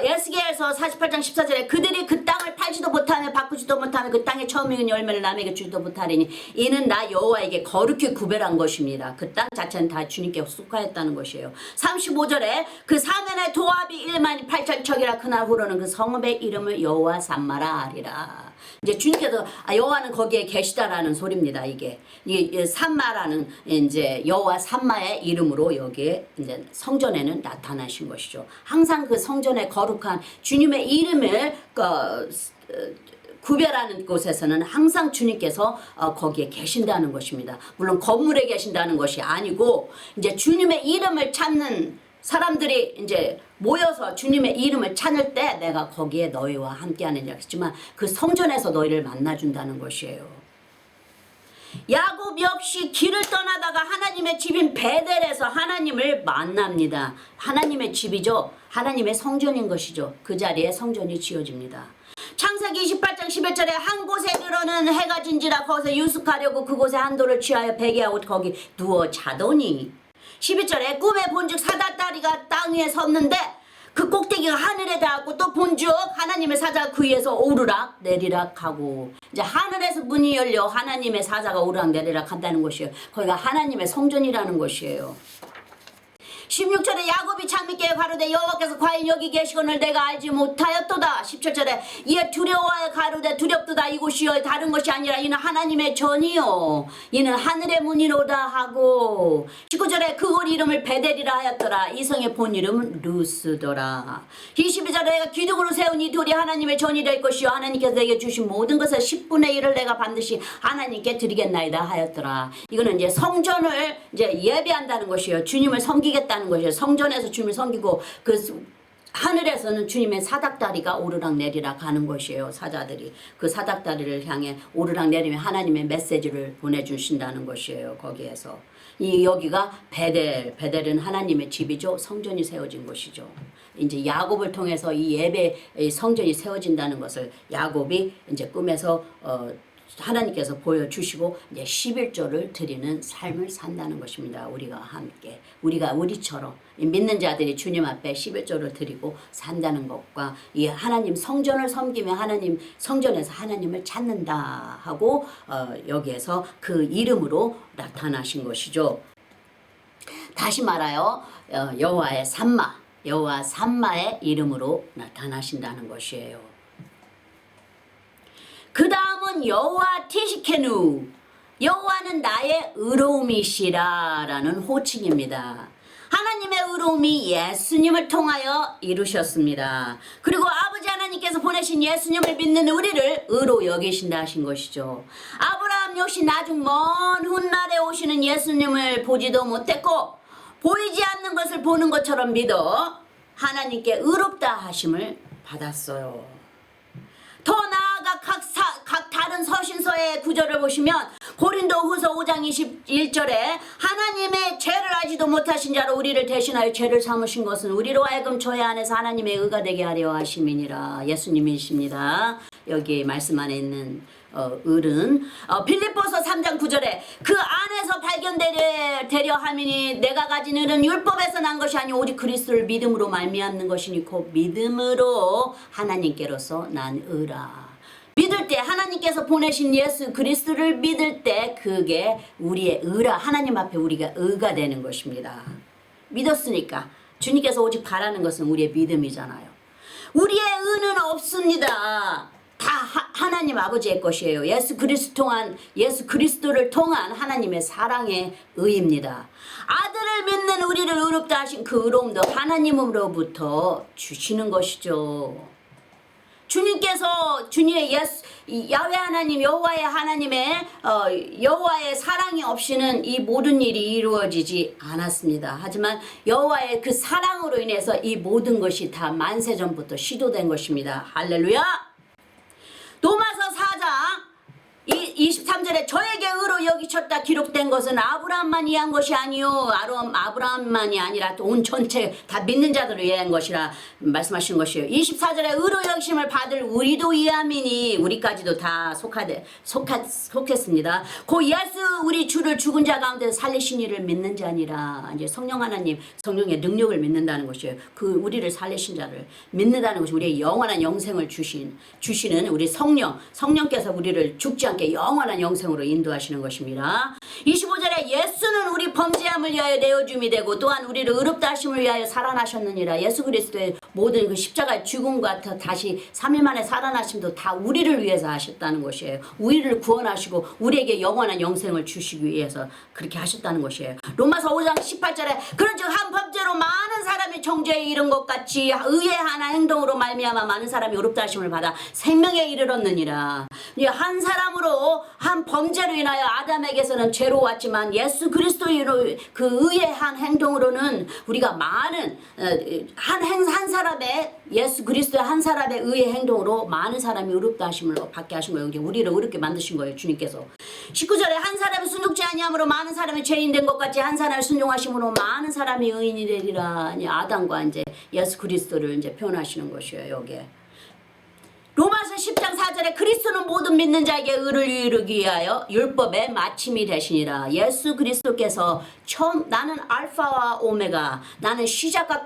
에스겔서 48장 14절에 그들이 그 땅을 팔지도 못하며 바꾸지도 못하며 그 땅에 처음 익은 열매를 남에게 주지도 못하리니 이는 나 여호와에게 거룩히 구별한 것입니다. 그 땅 자체는 다 주님께 속하였다는 것이에요. 35절에 그 사면의 도합이 1만 8천 척이라. 그날 후로는 그 성읍의 이름을 여호와 산마라 하리라. 이제 주님께서 여호와는 거기에 계시다라는 소리입니다. 이게 이 산마라는 이제 여호와 산마의 이름으로 여기에 이제 성전에는 나타나신 것이죠. 항상 그 성전의 거룩한 주님의 이름을 구별하는 곳에서는 항상 주님께서 거기에 계신다는 것입니다. 물론 건물에 계신다는 것이 아니고 이제 주님의 이름을 찾는 사람들이 이제 모여서 주님의 이름을 찾을 때 내가 거기에 너희와 함께하느냐 했지만 그 성전에서 너희를 만나준다는 것이에요. 야곱 역시 길을 떠나다가 하나님의 집인 베델에서 하나님을 만납니다. 하나님의 집이죠. 하나님의 성전인 것이죠. 그 자리에 성전이 지어집니다. 창세기 28장 11절에 한 곳에 이르러는 해가 진지라 거기서 유숙하려고 그곳에 한 돌을 취하여 베개하고 거기 누워 자더니 12절에 꿈에 본즉 사다다리가 땅 위에 섰는데 그 꼭대기가 하늘에 닿았고 또 본즉 하나님의 사자가 그 위에서 오르락 내리락 하고 이제 하늘에서 문이 열려 하나님의 사자가 오르락 내리락 한다는 것이에요. 거기가 하나님의 성전이라는 것이에요. 16절에 야곱이 창밌게 가로되 여호와께서 과연 여기 계시거늘 내가 알지 못하였도다. 17절에 이에 두려워하여 가로되 두렵도다. 이곳이여 다른 것이 아니라 이는 하나님의 전이요 이는 하늘의 문이로다 하고 19절에 그곳 이름을 베델이라 하였더라. 이 성의 본 이름은 루스더라. 22절에 내가 기둥으로 세운 이 돌이 하나님의 전이 될 것이요 하나님께서 내게 주신 모든 것의 10분의 1을 내가 반드시 하나님께 드리겠나이다 하였더라. 이거는 이제 성전을 이제 예배한다는 것이에요. 주님을 섬기겠다는 것이에요. 성전에서 주님을 섬기고 그 하늘에서는 주님의 사닥다리가 오르락 내리락 하는 것이에요. 사자들이 그 사닥다리를 향해 오르락 내리며 하나님의 메시지를 보내주신다는 것이에요. 거기에서 여기가 베델은 하나님의 집이죠. 성전이 세워진 곳이죠. 이제 야곱을 통해서 이 예배 성전이 세워진다는 것을 야곱이 이제 꿈에서 하나님께서 보여주시고 이제 11조를 드리는 삶을 산다는 것입니다. 우리가 함께 우리처럼 믿는 자들이 주님 앞에 11조를 드리고 산다는 것과 이 하나님 성전을 섬기며 하나님 성전에서 하나님을 찾는다 하고 여기에서 그 이름으로 나타나신 것이죠. 다시 말하여 여호와의 산마 여호와 산마의 이름으로 나타나신다는 것이에요. 그 다음은 여호와 티시케누. 여호와는 나의 의로움이시라 라는 호칭입니다. 하나님의 의로움이 예수님을 통하여 이루셨습니다. 그리고 아버지 하나님께서 보내신 예수님을 믿는 우리를 의로 여기신다 하신 것이죠. 아브라함 역시 나중 먼 훗날에 오시는 예수님을 보지도 못했고 보이지 않는 것을 보는 것처럼 믿어 하나님께 의롭다 하심을 받았어요. 더 나아가 각 다른 서신서의 구절을 보시면 고린도 후서 5장 21절에 하나님의 죄를 알지도 못하신 자로 우리를 대신하여 죄를 삼으신 것은 우리로 하여금 죄 안에서 하나님의 의가 되게 하려 하심이니라. 예수님이십니다. 여기 말씀 안에 있는 을은 빌립보서 3장 9절에 그 안에서 발견되려 함이니 내가 가진 을은 율법에서 난 것이 아니 오직 그리스도를 믿음으로 말미암는 것이니 곧 믿음으로 하나님께로서 난 의라. 믿을 때 하나님께서 보내신 예수 그리스도를 믿을 때 그게 우리의 의라. 하나님 앞에 우리가 의가 되는 것입니다. 믿었으니까 주님께서 오직 바라는 것은 우리의 믿음이잖아요. 우리의 의는 없습니다. 다 하나님 아버지의 것이에요. 예수 그리스도를 통한 하나님의 사랑의 의입니다. 아들을 믿는 우리를 의롭다 하신 그 의로움도 하나님으로부터 주시는 것이죠. 주님께서 주님의 이 야훼 하나님 여호와의 하나님의 여호와의 사랑이 없이는 이 모든 일이 이루어지지 않았습니다. 하지만 여호와의 그 사랑으로 인해서 이 모든 것이 다 만세전부터 시도된 것입니다. 할렐루야. 로마서 4장 23절에 저에게 의로 여기셨다 기록된 것은 아브라함만 위한 것이 아니요 아브라함만이 아니라 온 전체 다 믿는 자들을 위한 것이라 말씀하신 것이에요. 24절에 의로 여기심을 받을 우리도 위함이니 우리까지도 다 속했습니다. 고 예수 우리 주를 죽은 자 가운데 살리신 이를 믿는 자니라. 이제 성령 하나님 성령의 능력을 믿는다는 것이에요. 그 우리를 살리신 자를 믿는다는 것이 우리의 영원한 영생을 주시는 우리 성령께서 우리를 죽지 않게 영원한 영생으로 인도하시는 것입니다. 25절에 예수는 우리 범죄함을 위하여 내어줌이 되고 또한 우리를 의롭다 하심을 위하여 살아나셨느니라. 예수 그리스도의 모든 그 십자가의 죽음과 다시 3일 만에 살아나심도 다 우리를 위해서 하셨다는 것이에요. 우리를 구원하시고 우리에게 영원한 영생을 주시기 위해서 그렇게 하셨다는 것이에요. 로마서 5장 18절에 그런즉 한 범죄로 많은 사람이 정죄에 이른 것 같이 의의 하나 행동으로 말미암아 많은 사람이 의롭다 하심을 받아 생명에 이르렀느니라. 한 사람으로 한 범죄로 인하여 아담에게서는 죄로 왔지만 예수 그리스도로 그 의의 한 행동으로는 우리가 많은 한 사람의 예수 그리스도의 한 사람의 의의 행동으로 많은 사람이 의롭다 하심을 받게 하신 거예요. 우리를 의롭게 만드신 거예요. 주님께서 19절에 한 사람이 순종치 아니함으로 많은 사람이 죄인 된 것 같이 한 사람이 순종하심으로 많은 사람이 의인이 되리라. 아담과 이제 예수 그리스도를 이제 표현하시는 것이에요. 여기에 로마서 10장 4절에 그리스도는 모든 믿는 자에게 의를 이루기 위하여 율법의 마침이 되시니라. 예수 그리스도께서 처음 나는 알파와 오메가 나는 시작과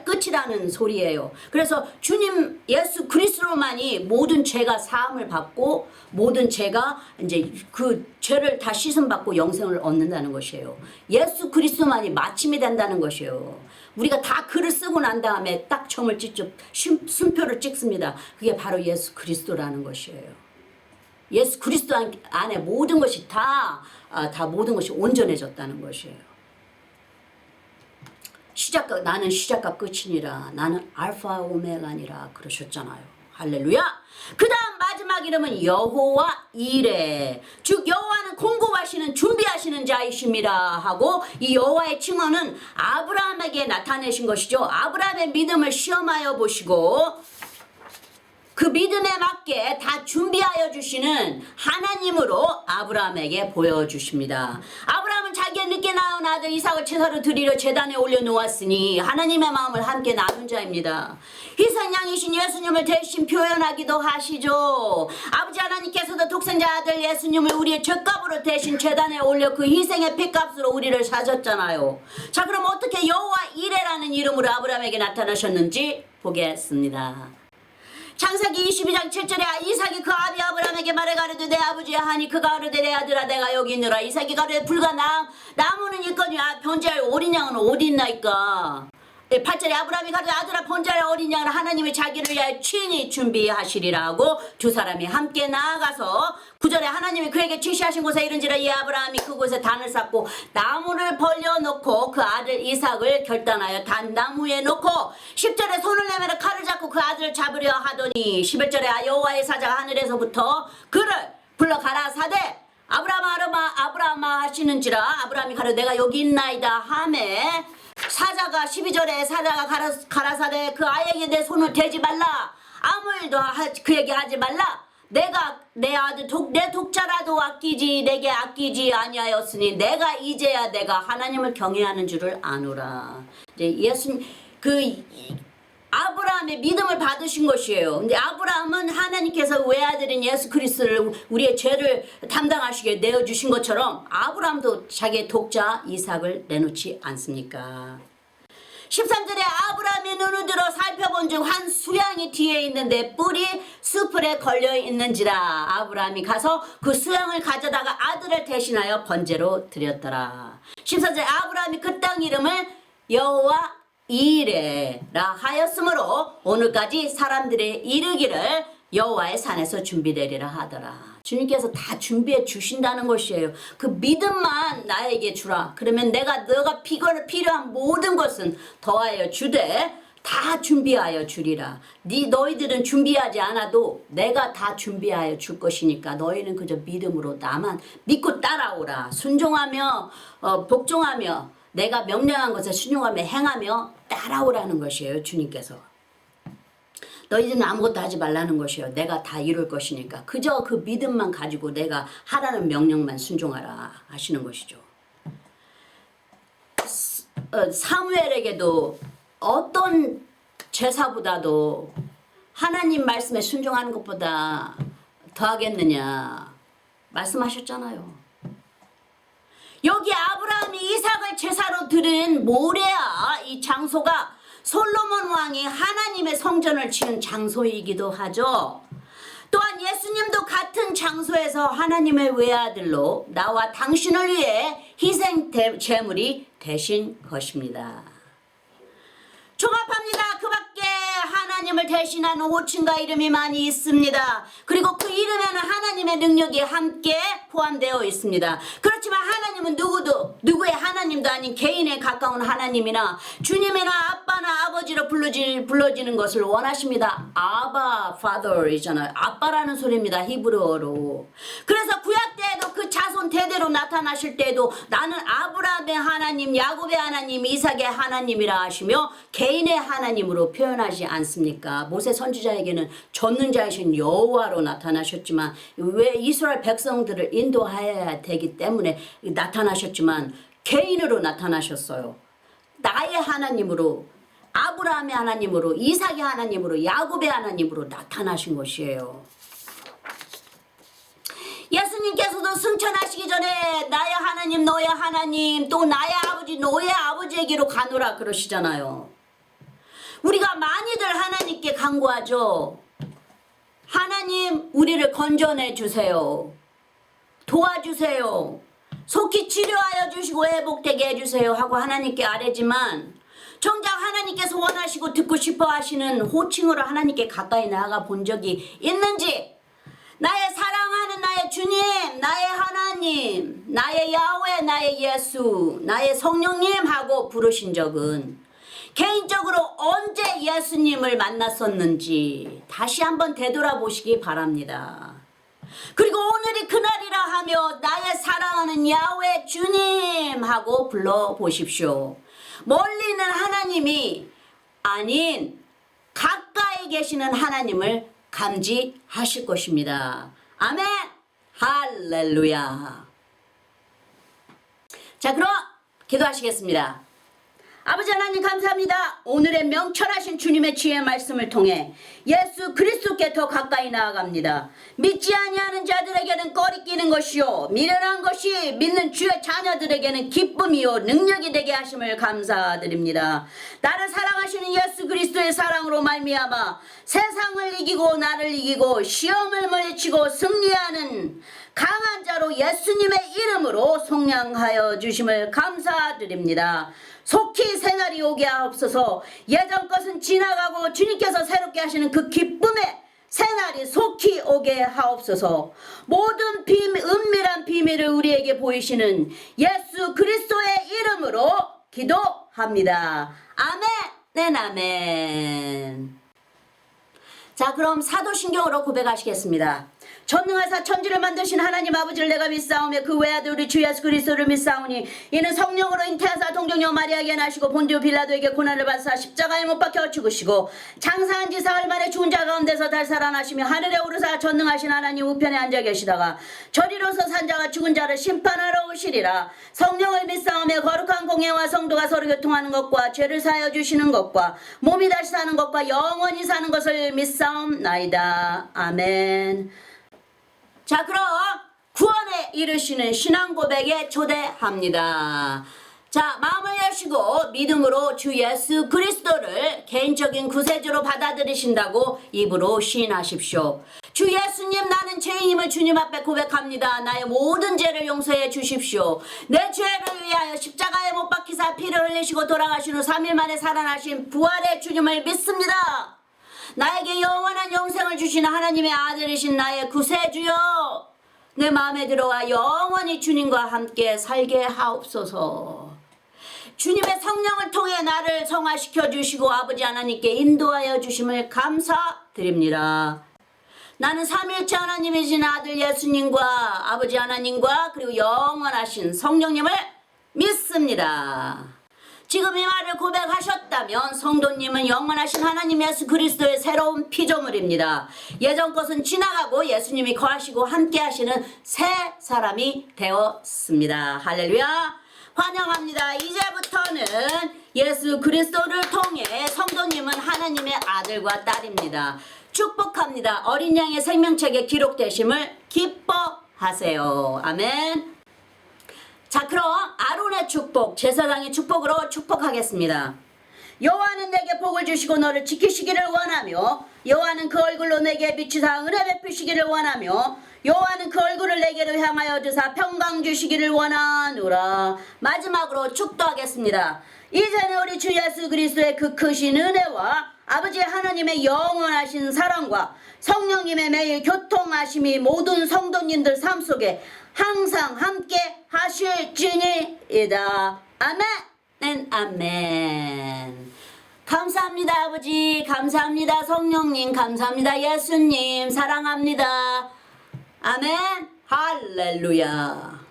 끝이라는 소리예요. 그래서 주님 예수 그리스도만이 모든 죄가 사함을 받고 모든 죄가 이제 그 죄를 다 씻음 받고 영생을 얻는다는 것이에요. 예수 그리스도만이 마침이 된다는 것이에요. 우리가 다 글을 쓰고 난 다음에 딱 점을 찍죠. 순표를 찍습니다. 그게 바로 예수 그리스도라는 것이에요. 예수 그리스도 안에 모든 것이 다 모든 것이 온전해졌다는 것이에요. 나는 시작과 끝이니라. 나는 알파 오메가니라 그러셨잖아요. 할렐루야. 그 다음 마지막 이름은 여호와 이레 즉 여호와는 공급하시는 준비하시는 자이심이라 하고 이 여호와의 칭호는 아브라함에게 나타내신 것이죠. 아브라함의 믿음을 시험하여 보시고 그 믿음에 맞게 다 준비하여 주시는 하나님으로 아브라함에게 보여주십니다. 아브라함은 자기의 늦게 낳은 아들 이삭을 제사로 드리려 제단에 올려놓았으니 하나님의 마음을 함께 나눈 자입니다. 희생양이신 예수님을 대신 표현하기도 하시죠. 아버지 하나님께서도 독생자 아들 예수님을 우리의 죄값으로 대신 제단에 올려 그 희생의 피값으로 우리를 사셨잖아요. 자, 그럼 어떻게 여호와 이레라는 이름으로 아브라함에게 나타나셨는지 보겠습니다. 창세기 22장 7절에 이삭이 그 아비 아브라함에게 말해 가로되 내 아버지야 하니 그가 가로되 내 아들아 내가 여기 있느라. 이삭이 가로되 불과 나무는 있거니와 번제할 어린 양은 어디 있나이까. 8절에 아브라함이 가로되 아들아 번제할 어린 양을 하나님이 자기를 위하여 친히 준비하시리라 하고 두 사람이 함께 나아가서 9절에 하나님이 그에게 지시하신 곳에 이른지라 이 아브라함이 그곳에 단을 쌓고 나무를 벌려놓고 그 아들 이삭을 결단하여 단나무에 놓고 10절에 손을 내밀어 칼을 잡고 그 아들을 잡으려 하더니 11절에 여호와의 사자가 하늘에서부터 그를 불러 가라사대 아브라함아 하시는지라. 아브라함이 가로되 내가 여기 있나이다 하매 사자가 12절에 사자가 가라사대 그 아이에게 내 손을 대지 말라 아무 일도 그에게 하지 말라. 내가 내 아들 내 독자라도 아끼지 내게 아끼지 아니하였으니 내가 이제야 내가 하나님을 경외하는 줄을 아노라. 이제 예수님 아브라함의 믿음을 받으신 것이에요. 근데 아브라함은 하나님께서 외아들인 예수 그리스도를 우리의 죄를 담당하시게 내어주신 것처럼 아브라함도 자기의 독자 이삭을 내놓지 않습니까? 13절에 아브라함이 눈을 들어 살펴본 중 한 수양이 뒤에 있는데 뿔이 수풀에 걸려 있는지라. 아브라함이 가서 그 수양을 가져다가 아들을 대신하여 번제로 드렸더라. 14절에 아브라함이 그 땅 이름을 여호와 이레라 하였으므로 오늘까지 사람들의 이르기를 여호와의 산에서 준비되리라 하더라. 주님께서 다 준비해 주신다는 것이에요. 그 믿음만 나에게 주라. 그러면 너가 필요한 모든 것은 더하여 주되 다 준비하여 주리라. 너희들은 준비하지 않아도 내가 다 준비하여 줄 것이니까 너희는 그저 믿음으로 나만 믿고 따라오라. 순종하며 복종하며 내가 명령한 것에 순종하며 행하며 따라오라는 것이에요. 주님께서. 너희들은 아무것도 하지 말라는 것이에요. 내가 다 이룰 것이니까. 그저 그 믿음만 가지고 내가 하라는 명령만 순종하라 하시는 것이죠. 사무엘에게도 어떤 제사보다도 하나님 말씀에 순종하는 것보다 더하겠느냐 말씀하셨잖아요. 여기 아브라함이 이삭을 제사로 드린 모레아 이 장소가 솔로몬 왕이 하나님의 성전을 지은 장소이기도 하죠. 또한 예수님도 같은 장소에서 하나님의 외아들로 나와 당신을 위해 희생 제물이 되신 것입니다. 종합합니다. 그 밖에 하나님을 대신하는 호칭과 이름이 많이 있습니다. 그리고 그 이름에는 하나님의 능력이 함께 포함되어 있습니다. 그렇지만 하나님은 누구의 하나님도 아닌 개인에 가까운 하나님이나 주님이나 아빠나 아버지로 불러지는 것을 원하십니다. 아바 파더이잖아요. 아빠라는 소리입니다. 히브리어로. 그래서 구약 때에도 그 자손 대대로 나타나실 때에도 나는 아브라함의 하나님, 야곱의 하나님, 이삭의 하나님이라 하시며 개인의 하나님으로 표현하지 않습니까? 모세 선지자에게는 전능자이신 여호와로 나타나셨지만 왜 이스라엘 백성들을 인도해야 되기 때문에 나타나셨지만 개인으로 나타나셨어요. 나의 하나님으로, 아브라함의 하나님으로, 이삭의 하나님으로, 야곱의 하나님으로 나타나신 것이에요. 예수님께서도 승천하시기 전에 나의 하나님, 너의 하나님, 또 나의 아버지, 너의 아버지에게로 가노라 그러시잖아요. 우리가 많이들 하나님께 간구하죠. 하나님, 우리를 건져내 주세요. 도와주세요. 속히 치료하여 주시고 회복되게 해주세요 하고 하나님께 아뢰지만 정작 하나님께서 원하시고 듣고 싶어 하시는 호칭으로 하나님께 가까이 나아가 본 적이 있는지, 나의 사랑하는 나의 주님, 나의 하나님, 나의 야훼, 나의 예수, 나의 성령님 하고 부르신 적은 개인적으로 언제 예수님을 만났었는지 다시 한번 되돌아보시기 바랍니다. 그리고 오늘이 그날이라 하며 나의 사랑하는 야훼 주님 하고 불러보십시오. 멀리 있는 하나님이 아닌 가까이 계시는 하나님을 감지하실 것입니다. 아멘. 할렐루야. 자, 그럼 기도하시겠습니다. 아버지 하나님 감사합니다. 오늘의 명철하신 주님의 지혜의 말씀을 통해 예수 그리스도께 더 가까이 나아갑니다. 믿지 아니하는 자들에게는 꺼리끼는 것이요 미련한 것이 믿는 주의 자녀들에게는 기쁨이요 능력이 되게 하심을 감사드립니다. 나를 사랑하시는 예수 그리스도의 사랑으로 말미암아 세상을 이기고 나를 이기고 시험을 물리치고 승리하는 강한 자로 예수님의 이름으로 속량하여 주심을 감사드립니다. 속히 새날이 오게 하옵소서. 예전 것은 지나가고 주님께서 새롭게 하시는 그 기쁨의 새날이 속히 오게 하옵소서. 모든 은밀한 비밀을 우리에게 보이시는 예수 그리스도의 이름으로 기도합니다. 아멘. 아멘. 자, 그럼 사도신경으로 고백하시겠습니다. 전능하사 천지를 만드신 하나님 아버지를 내가 믿사오며 그 외아들 우리 주 예수 그리스도를 믿사오니 이는 성령으로 잉태하사 동정녀 마리아에게 나시고 본디오 빌라도에게 고난을 받으사 십자가에 못 박혀 죽으시고 장사한 지 사흘 만에 죽은 자 가운데서 다시 살아나시며 하늘에 오르사 전능하신 하나님 우편에 앉아 계시다가 저리로서 산 자가 죽은 자를 심판하러 오시리라. 성령을 믿사오며 거룩한 공예와 성도가 서로 교통하는 것과 죄를 사하여 주시는 것과 몸이 다시 사는 것과 영원히 사는 것을 믿사옵나이다. 아멘. 자, 그럼 구원에 이르시는 신앙 고백에 초대합니다. 자, 마음을 여시고 믿음으로 주 예수 그리스도를 개인적인 구세주로 받아들이신다고 입으로 시인하십시오. 주 예수님, 나는 죄인임을 주님 앞에 고백합니다. 나의 모든 죄를 용서해 주십시오. 내 죄를 위하여 십자가에 못 박히사 피를 흘리시고 돌아가신 후 3일 만에 살아나신 부활의 주님을 믿습니다. 나에게 영원한 영생을 주시는 하나님의 아들이신 나의 구세주여, 내 마음에 들어와 영원히 주님과 함께 살게 하옵소서. 주님의 성령을 통해 나를 성화시켜 주시고 아버지 하나님께 인도하여 주심을 감사드립니다. 나는 삼위일체 하나님이신 아들 예수님과 아버지 하나님과 그리고 영원하신 성령님을 믿습니다. 지금 이 말을 고백하셨다면 성도님은 영원하신 하나님 예수 그리스도의 새로운 피조물입니다. 예전 것은 지나가고 예수님이 거하시고 함께 하시는 새 사람이 되었습니다. 할렐루야. 환영합니다. 이제부터는 예수 그리스도를 통해 성도님은 하나님의 아들과 딸입니다. 축복합니다. 어린 양의 생명책에 기록되심을 기뻐하세요. 아멘. 자, 그럼 아론의 축복, 제사장의 축복으로 축복하겠습니다. 여호와는 내게 복을 주시고 너를 지키시기를 원하며 여호와는 그 얼굴로 내게 비추사 은혜 베푸시기를 원하며 여호와는 그 얼굴을 내게로 향하여 주사 평강 주시기를 원하노라. 마지막으로 축도하겠습니다. 이제는 우리 주 예수 그리스도의 그 크신 은혜와 아버지 하나님의 영원하신 사랑과 성령님의 매일 교통하심이 모든 성도님들 삶 속에 항상 함께 하실지니이다. 아멘. 아멘. 감사합니다 아버지, 감사합니다 성령님, 감사합니다 예수님, 사랑합니다. 아멘. 할렐루야.